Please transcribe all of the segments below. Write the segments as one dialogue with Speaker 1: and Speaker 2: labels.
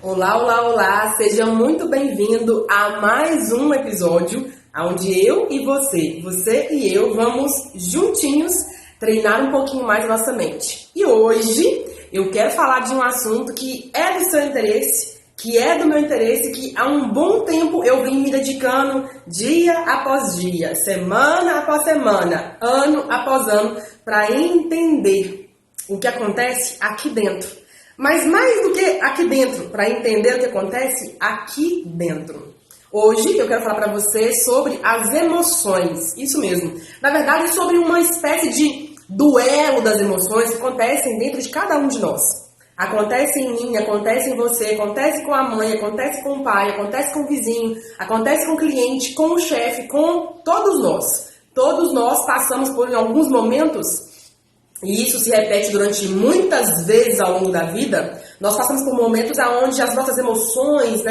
Speaker 1: Olá, olá, olá! Seja muito bem-vindo a mais um episódio onde eu e você e eu, vamos juntinhos treinar um pouquinho mais a nossa mente. E hoje eu quero falar de um assunto que é do seu interesse, que é do meu interesse, que há um bom tempo eu vim me dedicando dia após dia, semana após semana, ano após ano, para entender o que acontece aqui dentro. Mas mais do que aqui dentro, para entender o que acontece aqui dentro. Hoje eu quero falar para você sobre as emoções, isso mesmo. Na verdade, sobre uma espécie de duelo das emoções que acontecem dentro de cada um de nós. Acontece em mim, acontece em você, acontece com a mãe, acontece com o pai, acontece com o vizinho, acontece com o cliente, com o chefe, com todos nós. Todos nós passamos por em alguns momentos. E isso se repete durante muitas vezes ao longo da vida. Nós passamos por momentos onde as nossas emoções,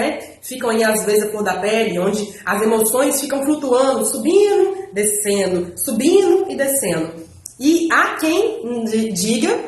Speaker 1: ficam aí às vezes a cor da pele, onde as emoções ficam flutuando, subindo subindo e descendo. E há quem diga,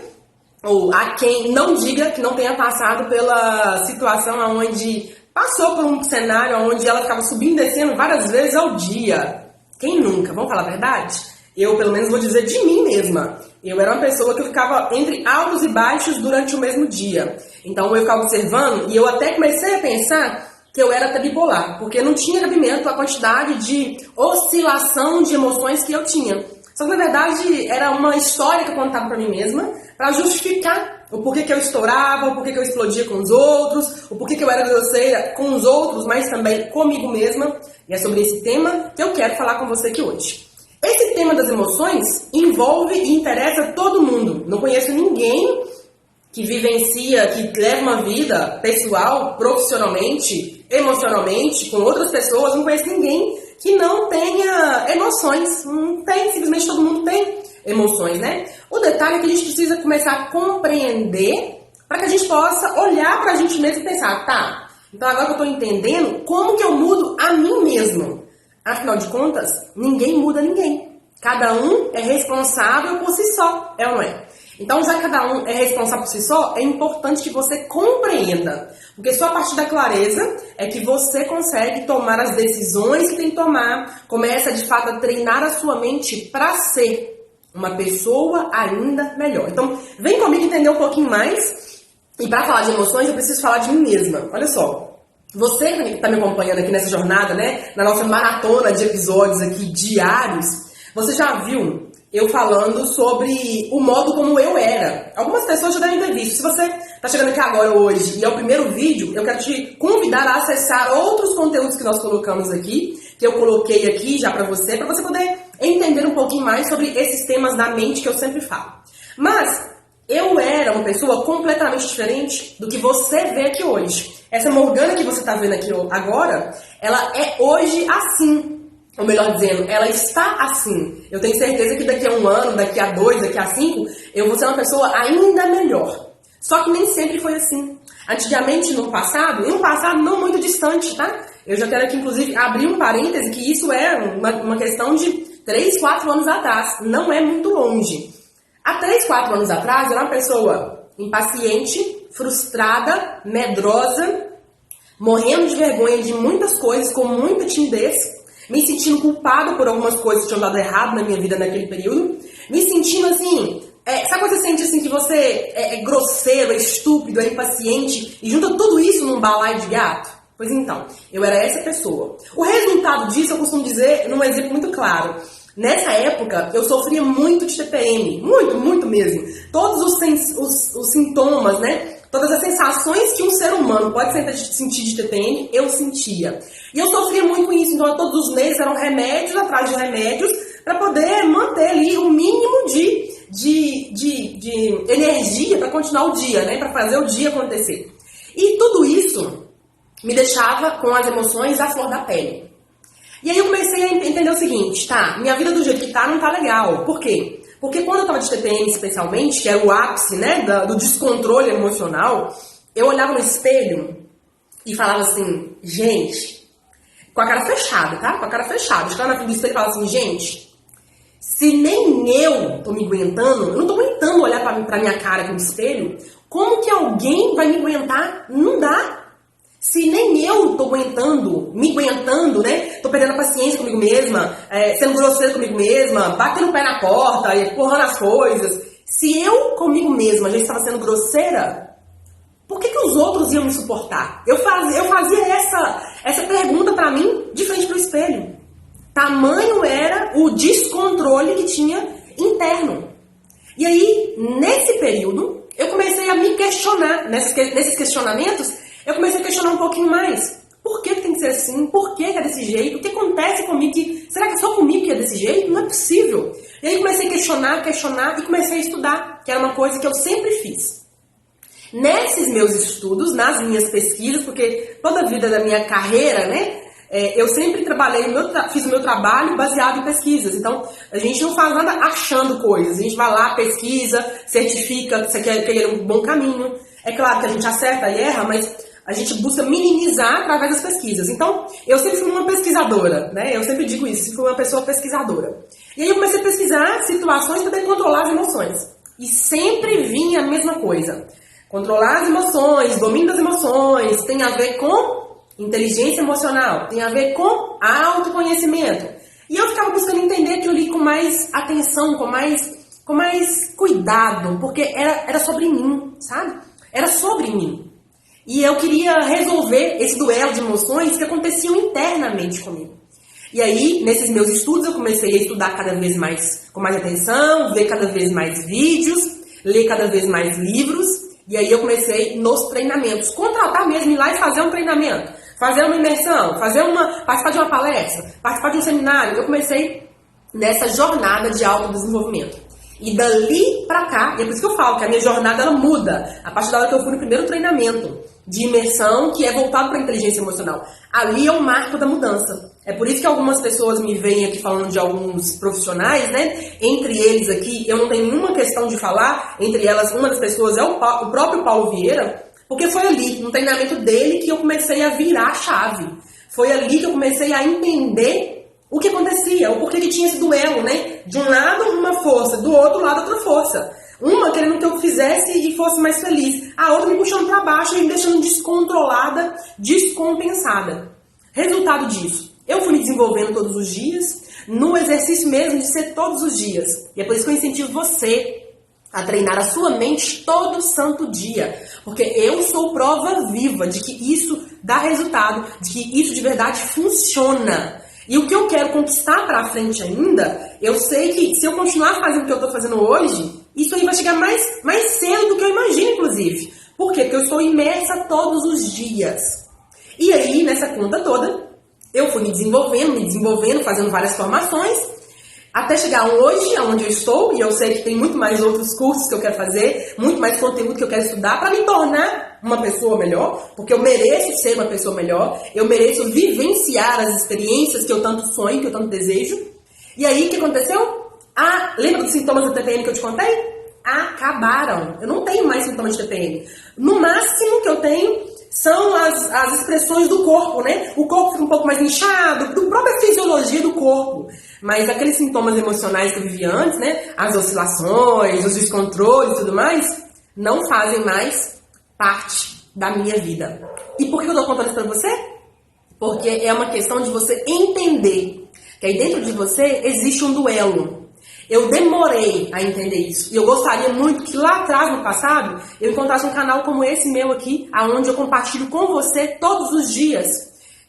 Speaker 1: ou há quem não diga, que não tenha passado pela situação onde passou por um cenário onde ela ficava subindo e descendo várias vezes ao dia. Quem nunca? Vamos falar a verdade? Eu, pelo menos, vou dizer de mim mesma. Eu era uma pessoa que eu ficava entre altos e baixos durante o mesmo dia. Então, eu ficava observando e eu até comecei a pensar que eu era até bipolar, porque não tinha cabimento a quantidade de oscilação de emoções que eu tinha. Só que, na verdade, era uma história que eu contava pra mim mesma para justificar o porquê que eu estourava, o porquê que eu explodia com os outros, o porquê que eu era grosseira com os outros, mas também comigo mesma. E é sobre esse tema que eu quero falar com você aqui hoje. Esse tema das emoções envolve e interessa todo mundo. Não conheço ninguém que vivencia, que leva uma vida pessoal, profissionalmente, emocionalmente, com outras pessoas. Não conheço ninguém que não tenha emoções. Não tem, simplesmente todo mundo tem emoções, né? O detalhe é que a gente precisa começar a compreender para que a gente possa olhar para a gente mesmo e pensar, tá, então agora que eu estou entendendo, como que eu mudo a mim mesmo? Afinal de contas, ninguém muda ninguém. Cada um é responsável por si só, é ou não é? Então, já que cada um é responsável por si só, é importante que você compreenda. Porque só a partir da clareza é que você consegue tomar as decisões que tem que tomar, começa de fato a treinar a sua mente para ser uma pessoa ainda melhor. Então, vem comigo entender um pouquinho mais. E para falar de emoções, eu preciso falar de mim mesma. Olha só. Você que está me acompanhando aqui nessa jornada, na nossa maratona de episódios aqui diários, você já viu eu falando sobre o modo como eu era. Algumas pessoas já devem ter visto. Se você está chegando aqui agora hoje e é o primeiro vídeo, eu quero te convidar a acessar outros conteúdos que nós colocamos aqui, que eu coloquei aqui já para você poder entender um pouquinho mais sobre esses temas da mente que eu sempre falo. Mas eu era uma pessoa completamente diferente do que você vê aqui hoje. Essa Morgana que você está vendo aqui agora, ela é hoje assim. Ou melhor dizendo, ela está assim. Eu tenho certeza que daqui a 1 ano, daqui a 2, daqui a 5, eu vou ser uma pessoa ainda melhor. Só que nem sempre foi assim. Antigamente, no passado, e um passado não muito distante, tá? Eu já quero aqui, inclusive, abrir um parêntese, que isso é uma questão de 3, 4 anos atrás. Não é muito longe. Há 3, 4 anos atrás, eu era uma pessoa impaciente, frustrada, medrosa, morrendo de vergonha de muitas coisas, com muita timidez, me sentindo culpada por algumas coisas que tinham dado errado na minha vida naquele período, me sentindo assim, sabe quando você sente assim que você é grosseiro, é estúpido, é impaciente e junta tudo isso num balaio de gato? Pois então, eu era essa pessoa. O resultado disso eu costumo dizer num exemplo muito claro. Nessa época, eu sofria muito de TPM, muito mesmo. Todos os sintomas, todas as sensações que um ser humano pode sentir de TPM, eu sentia. E eu sofria muito com isso, então todos os meses eram remédios atrás de remédios para poder manter ali o mínimo de energia para continuar o dia, para fazer o dia acontecer. E tudo isso me deixava com as emoções à flor da pele. E aí eu comecei a entender o seguinte, tá, minha vida do jeito que tá não tá legal. Por quê? Porque quando eu tava de TPM especialmente, que era o ápice, do descontrole emocional, eu olhava no espelho e falava assim, gente, com a cara fechada, tá? Com a cara fechada. Eu ficava na frente do espelho e falava assim, gente, se nem eu tô me aguentando, eu não tô aguentando olhar pra minha cara aqui no espelho, como que alguém vai me aguentar? Não dá. Se nem eu tô me aguentando, né? Tô perdendo a paciência comigo mesma, sendo grosseira comigo mesma, batendo o pé na porta, empurrando as coisas. Se eu comigo mesma já estava sendo grosseira, por que os outros iam me suportar? Eu fazia essa pergunta pra mim de frente pro espelho. Tamanho era o descontrole que tinha interno. E aí, nesse período, eu comecei a me questionar. Nesses questionamentos, eu comecei a questionar um pouquinho mais. Por que tem que ser assim? Por que é desse jeito? O que acontece comigo? Será que é só comigo que é desse jeito? Não é possível. E aí comecei a questionar e comecei a estudar, que era uma coisa que eu sempre fiz. Nesses meus estudos, nas minhas pesquisas, porque toda a vida da minha carreira, né, eu sempre fiz o meu trabalho baseado em pesquisas. Então, a gente não faz nada achando coisas. A gente vai lá, pesquisa, certifica que você quer um bom caminho. É claro que a gente acerta e erra, mas a gente busca minimizar através das pesquisas. Então, eu sempre fui uma pesquisadora, né? Eu sempre digo isso, fui uma pessoa pesquisadora. E aí eu comecei a pesquisar situações para poder controlar as emoções. E sempre vinha a mesma coisa. Controlar as emoções, domínio das emoções, tem a ver com inteligência emocional, tem a ver com autoconhecimento. E eu ficava buscando entender aquilo ali com mais atenção, com mais cuidado, porque era sobre mim, sabe? Era sobre mim. E eu queria resolver esse duelo de emoções que aconteciam internamente comigo. E aí, nesses meus estudos, eu comecei a estudar cada vez mais, com mais atenção, ver cada vez mais vídeos, ler cada vez mais livros. E aí eu comecei nos treinamentos, contratar mesmo, ir lá e fazer um treinamento, fazer uma imersão, participar de uma palestra, participar de um seminário. Eu comecei nessa jornada de autodesenvolvimento. E dali pra cá, e é por isso que eu falo que a minha jornada ela muda, a partir da hora que eu fui no primeiro treinamento de imersão, que é voltado para a inteligência emocional. Ali é o marco da mudança. É por isso que algumas pessoas me veem aqui falando de alguns profissionais, né? Entre eles aqui, eu não tenho nenhuma questão de falar, entre elas, uma das pessoas é o próprio Paulo Vieira, porque foi ali, no treinamento dele, que eu comecei a virar a chave. Foi ali que eu comecei a entender o que acontecia, o porquê que tinha esse duelo, né? De um lado, uma força, do outro lado, outra força. Uma querendo que eu fizesse e fosse mais feliz. A outra me puxando para baixo e me deixando descontrolada, descompensada. Resultado disso, eu fui me desenvolvendo todos os dias, no exercício mesmo de ser todos os dias. E é por isso que eu incentivo você a treinar a sua mente todo santo dia. Porque eu sou prova viva de que isso dá resultado, de que isso de verdade funciona. E o que eu quero conquistar pra frente ainda, eu sei que se eu continuar fazendo o que eu tô fazendo hoje, isso aí vai chegar mais cedo do que eu imagino, inclusive. Por quê? Porque eu estou imersa todos os dias. E aí, nessa conta toda, eu fui me desenvolvendo, fazendo várias formações, até chegar hoje, onde eu estou, e eu sei que tem muito mais outros cursos que eu quero fazer, muito mais conteúdo que eu quero estudar para me tornar uma pessoa melhor, porque eu mereço ser uma pessoa melhor, eu mereço vivenciar as experiências que eu tanto sonho, que eu tanto desejo. E aí, o que aconteceu? Lembra dos sintomas da TPM que eu te contei? Acabaram. Eu não tenho mais sintomas de TPM. No máximo que eu tenho são as expressões do corpo, né? O corpo fica um pouco mais inchado, da própria fisiologia do corpo. Mas aqueles sintomas emocionais que eu vivia antes, né? As oscilações, os descontroles e tudo mais, não fazem mais parte da minha vida. E por que eu tô contando isso pra você? Porque é uma questão de você entender que aí dentro de você existe um duelo. Eu demorei a entender isso. E eu gostaria muito que lá atrás, no passado, eu encontrasse um canal como esse meu aqui, onde eu compartilho com você todos os dias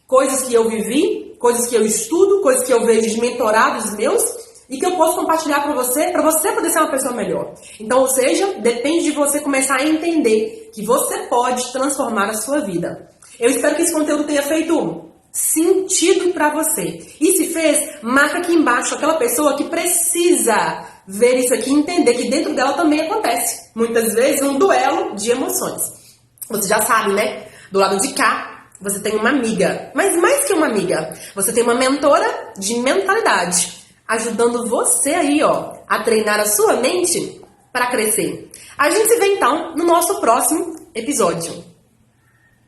Speaker 1: coisas que eu vivi, coisas que eu estudo, coisas que eu vejo de mentorados meus e que eu posso compartilhar para você poder ser uma pessoa melhor. Então, ou seja, depende de você começar a entender que você pode transformar a sua vida. Eu espero que esse conteúdo tenha feito sentido pra você. E se fez, marca aqui embaixo aquela pessoa que precisa ver isso aqui e entender que dentro dela também acontece, muitas vezes, um duelo de emoções. Você já sabe, né? Do lado de cá, você tem uma amiga. Mas mais que uma amiga, você tem uma mentora de mentalidade, ajudando você aí, ó, a treinar a sua mente para crescer. A gente se vê então no nosso próximo episódio.